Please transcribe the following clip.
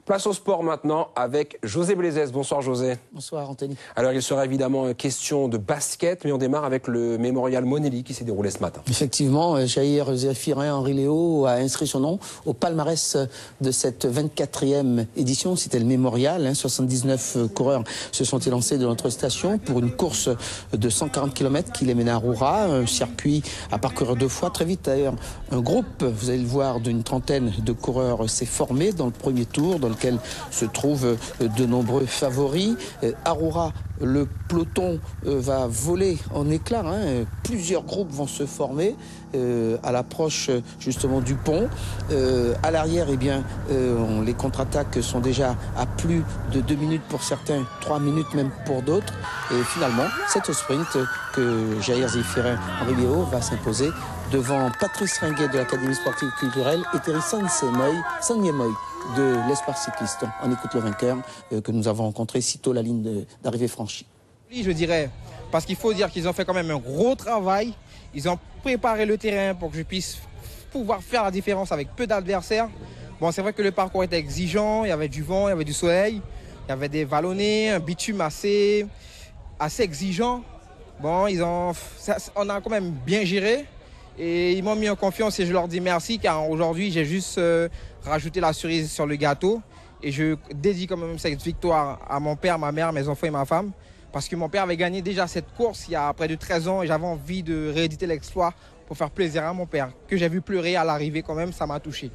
Place au sport maintenant avec José Blaisès. Bonsoir José. Bonsoir Anthony. Alors il sera évidemment question de basket, mais on démarre avec le mémorial Monelli qui s'est déroulé ce matin. Effectivement, Jair Zéphirin Henri Léo a inscrit son nom au palmarès de cette 24e édition. C'était le mémorial. 79 coureurs se sont élancés de notre station pour une course de 140 km qui les mène à Roura, un circuit à parcourir 2 fois. Très vite d'ailleurs, un groupe, vous allez le voir, d'une trentaine de coureurs s'est formé dans le premier tour, dans lequel se trouvent de nombreux favoris. À Roura, le peloton va voler en éclats. Plusieurs groupes vont se former à l'approche justement du pont. À l'arrière, eh bien, les contre-attaques sont déjà à plus de 2 minutes pour certains, 3 minutes même pour d'autres. Et finalement, c'est au sprint que Jair Zéphirin Henri Léo va s'imposer devant Patrice Ringuet de l'Académie sportive culturelle et Thierry Sangyemoy de l'Espoir cycliste. On écoute le vainqueur que nous avons rencontré sitôt la ligne d'arrivée franchie. Je dirais, parce qu'il faut dire qu'ils ont fait quand même un gros travail. Ils ont préparé le terrain pour que je puisse pouvoir faire la différence avec peu d'adversaires. Bon, c'est vrai que le parcours était exigeant, il y avait du vent, il y avait du soleil, il y avait des vallonnés, un bitume assez exigeant. Bon, on a quand même bien géré. Et ils m'ont mis en confiance et je leur dis merci car aujourd'hui j'ai juste rajouté la cerise sur le gâteau. Et je dédie quand même cette victoire à mon père, ma mère, mes enfants et ma femme. Parce que mon père avait gagné déjà cette course il y a près de 13 ans et j'avais envie de rééditer l'exploit pour faire plaisir à mon père. Que j'ai vu pleurer à l'arrivée quand même, ça m'a touché.